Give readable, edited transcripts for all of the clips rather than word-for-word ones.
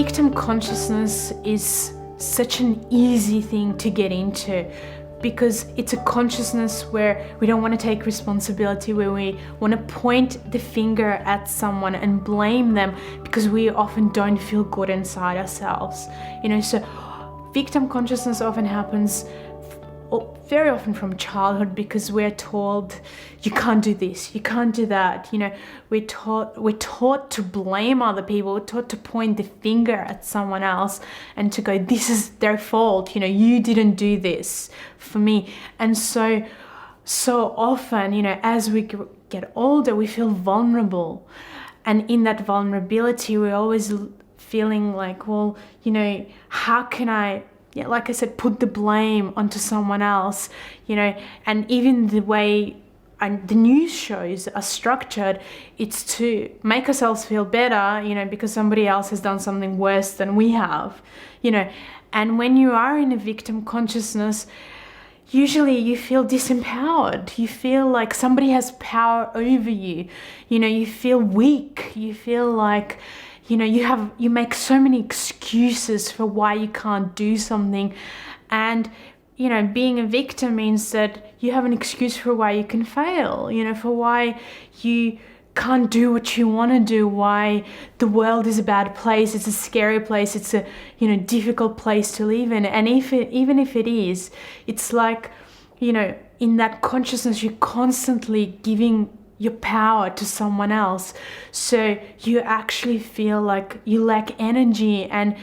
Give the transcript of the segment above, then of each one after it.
victim consciousness is such an easy thing to get into because it's a consciousness where we don't want to take responsibility, where we want to point the finger at someone and blame them because we often don't feel good inside ourselves. So victim consciousness often happens very often from childhood because we're told you can't do this, you can't do that. We're taught to blame other people. We're taught to point the finger at someone else and to go, this is their fault. You didn't do this for me. And so often, as we get older, we feel vulnerable, and in that vulnerability, we're always feeling like, well, how can I? Yeah, like I said, put the blame onto someone else, and even the way the news shows are structured, it's to make ourselves feel better, because somebody else has done something worse than we have, and when you are in a victim consciousness, usually you feel disempowered. You feel like somebody has power over you. You feel weak. You feel like you make so many excuses for why you can't do something. And, being a victim means that you have an excuse for why you can fail, for why you can't do what you want to do, why the world is a bad place, it's a scary place, it's a, difficult place to live in. And even if it is, it's like, in that consciousness, you're constantly giving your power to someone else, so you actually feel like you lack energy, and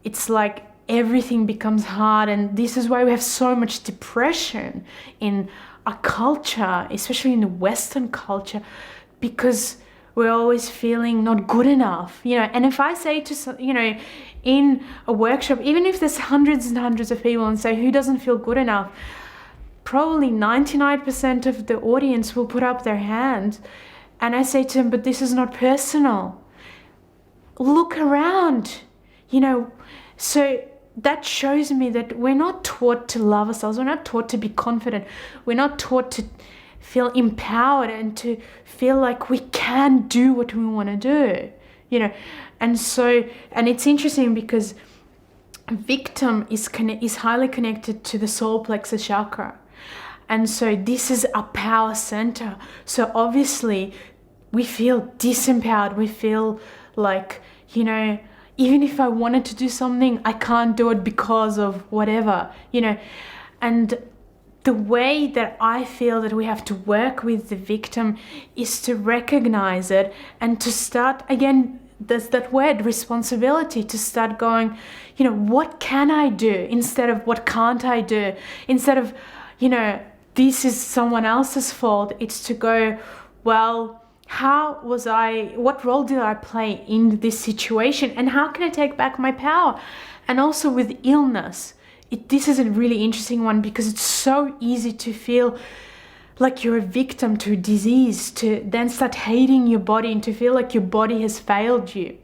it's like everything becomes hard. And this is why we have so much depression in our culture, especially in the Western culture, because we're always feeling not good enough, and if I say to in a workshop, even if there's hundreds and hundreds of people, and say who doesn't feel good enough, probably 99% of the audience will put up their hand. And I say to them, but this is not personal. Look around, So that shows me that we're not taught to love ourselves. We're not taught to be confident. We're not taught to feel empowered and to feel like we can do what we want to do, And it's interesting because victim is highly connected to the solar plexus chakra. And so this is a power center. So obviously we feel disempowered. We feel like, even if I wanted to do something, I can't do it because of whatever, And the way that I feel that we have to work with the victim is to recognize it and to start, again, there's that word responsibility, to start going, what can I do instead of what can't I do? Instead of, this is someone else's fault. It's to go, well, what role did I play in this situation? And how can I take back my power? And also with illness, this is a really interesting one because it's so easy to feel like you're a victim to a disease, to then start hating your body and to feel like your body has failed you.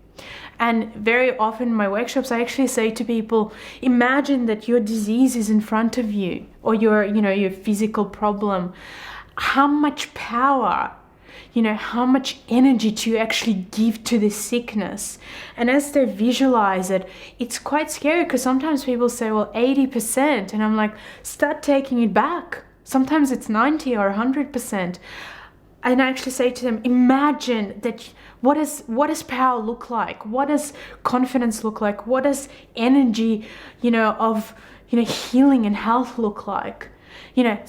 And very often in my workshops, I actually say to people, imagine that your disease is in front of you, or your physical problem. How much power, how much energy do you actually give to the sickness? And as they visualize it, it's quite scary because sometimes people say, well, 80%. And I'm like, start taking it back. Sometimes it's 90 or 100%. And I actually say to them, imagine that what does power look like? What does confidence look like? What does energy, of healing and health look like?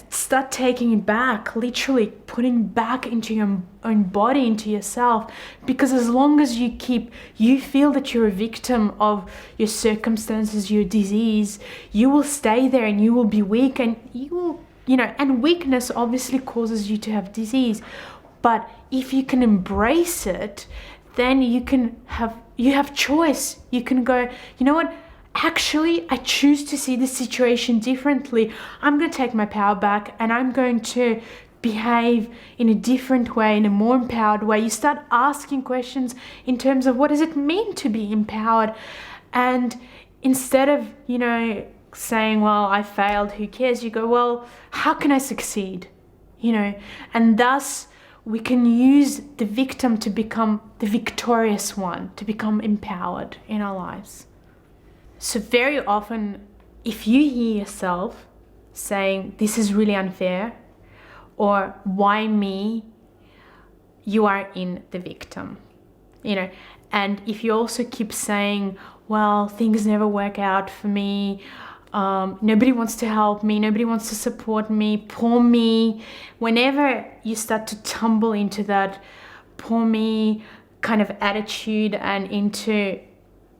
Start taking it back, literally putting back into your own body, into yourself. Because as long as you feel that you're a victim of your circumstances, your disease, you will stay there and you will be weak, and you will, and weakness obviously causes you to have disease. But if you can embrace it, then you have choice. You can go, you know what? Actually, I choose to see the situation differently. I'm going to take my power back and I'm going to behave in a different way, in a more empowered way. You start asking questions in terms of what does it mean to be empowered? And instead of, saying, well, I failed, who cares? You go, well, how can I succeed? And thus we can use the victim to become the victorious one, to become empowered in our lives. So very often, if you hear yourself saying, this is really unfair, or why me, you are in the victim, and if you also keep saying, well, things never work out for me, nobody wants to help me, nobody wants to support me, poor me. Whenever you start to tumble into that poor me kind of attitude and into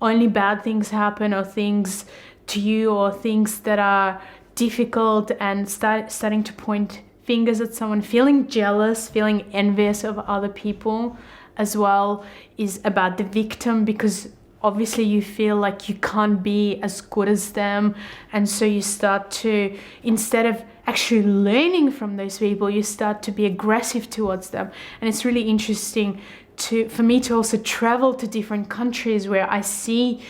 only bad things happen, or things to you, or things that are difficult, and starting to point fingers at someone, feeling jealous, feeling envious of other people as well, is about the victim, because obviously you feel like you can't be as good as them. And so you start to, instead of actually learning from those people, you start to be aggressive towards them. And it's really interesting for me to also travel to different countries where I see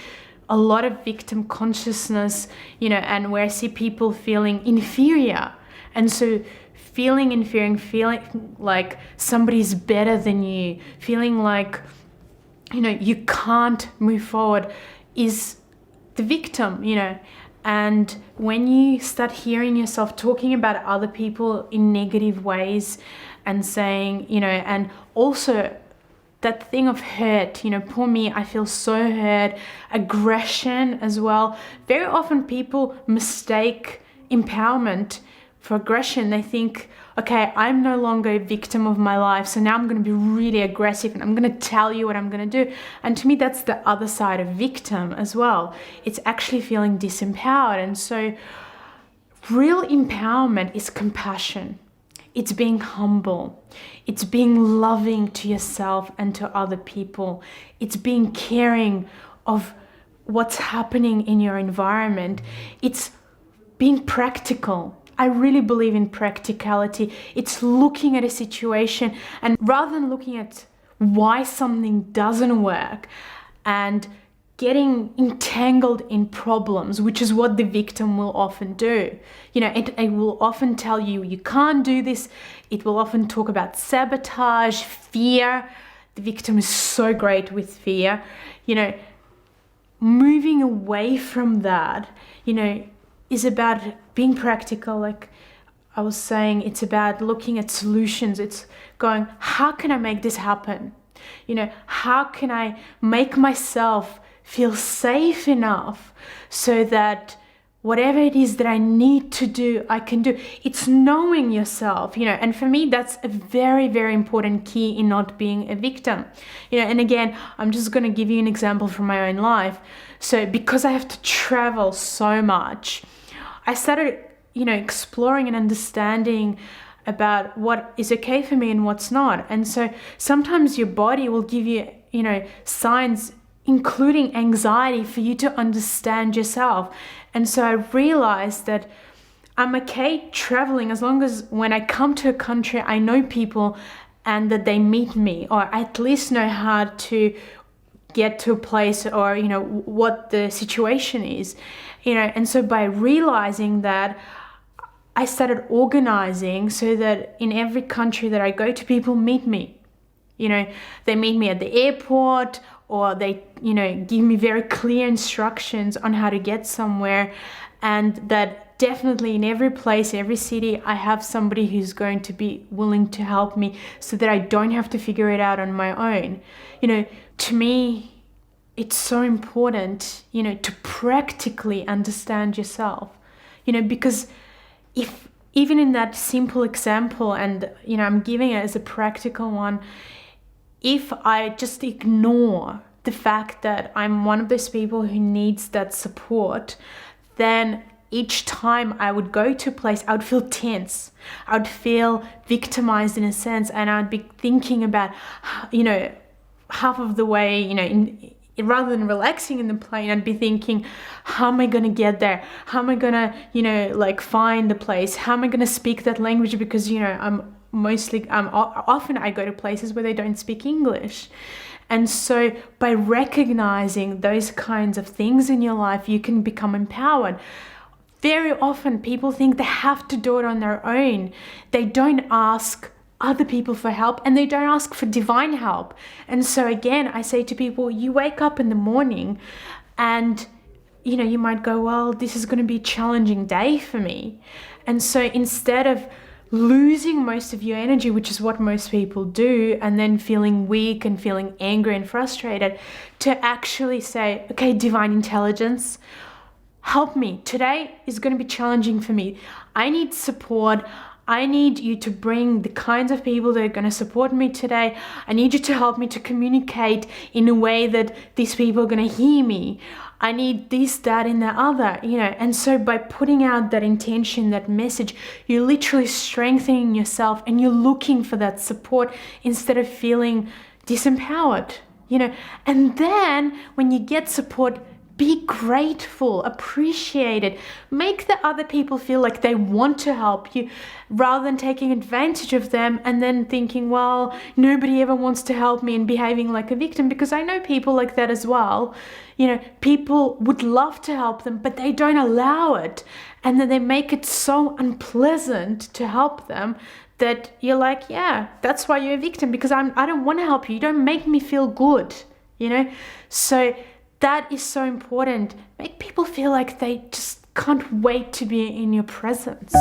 a lot of victim consciousness, and where I see people feeling inferior. And so feeling inferior, feeling like somebody's better than you, feeling like you can't move forward, is the victim, And when you start hearing yourself talking about other people in negative ways and saying, and also that thing of hurt, poor me, I feel so hurt, aggression as well. Very often people mistake empowerment for aggression. They think, okay, I'm no longer a victim of my life, so now I'm going to be really aggressive and I'm going to tell you what I'm going to do. And to me, that's the other side of victim as well. It's actually feeling disempowered. And so real empowerment is compassion. It's being humble. It's being loving to yourself and to other people. It's being caring of what's happening in your environment. It's being practical. I really believe in practicality. It's looking at a situation, and rather than looking at why something doesn't work and getting entangled in problems, which is what the victim will often do. It will often tell you, you can't do this. It will often talk about sabotage, fear. The victim is so great with fear. Moving away from that, is about being practical. Like I was saying, it's about looking at solutions. It's going, how can I make this happen? How can I make myself feel safe enough so that whatever it is that I need to do, I can do. It's knowing yourself, and for me, that's a very, very important key in not being a victim. And again, I'm just going to give you an example from my own life. So because I have to travel so much, I started, exploring and understanding about what is okay for me and what's not. And so sometimes your body will give you, signs, including anxiety, for you to understand yourself. And so I realized that I'm okay traveling as long as when I come to a country, I know people and that they meet me, or at least know how to get to a place, or what the situation is, and so by realizing that, I started organizing so that in every country that I go to, people meet me. They meet me at the airport, or they give me very clear instructions on how to get somewhere. And that definitely in every place, every city, I have somebody who's going to be willing to help me, so that I don't have to figure it out on my own. To me, it's so important, to practically understand yourself, because if even in that simple example, and, I'm giving it as a practical one, if I just ignore the fact that I'm one of those people who needs that support, then each time I would go to a place, I would feel tense. I would feel victimized in a sense, and I'd be thinking about, half of the way, rather than relaxing in the plane, I'd be thinking, how am I going to get there? How am I going to, find the place? How am I going to speak that language? Because, often I go to places where they don't speak English. And so by recognizing those kinds of things in your life, you can become empowered. Very often people think they have to do it on their own. They don't ask other people for help and they don't ask for divine help. And so again, I say to people, you wake up in the morning and you might go, well, this is going to be a challenging day for me. And so instead of losing most of your energy, which is what most people do, and then feeling weak and feeling angry and frustrated, to actually say, okay, divine intelligence, help me. Today is going to be challenging for me. I need support. I need you to bring the kinds of people that are going to support me today. I need you to help me to communicate in a way that these people are going to hear me. I need this, that, and the other, And so by putting out that intention, that message, you're literally strengthening yourself and you're looking for that support instead of feeling disempowered, And then when you get support, be grateful, appreciate it, make the other people feel like they want to help you rather than taking advantage of them and then thinking, well, nobody ever wants to help me and behaving like a victim, because I know people like that as well. People would love to help them, but they don't allow it. And then they make it so unpleasant to help them that you're like, yeah, that's why you're a victim, because I don't want to help you. You don't make me feel good, So that is so important. Make people feel like they just can't wait to be in your presence.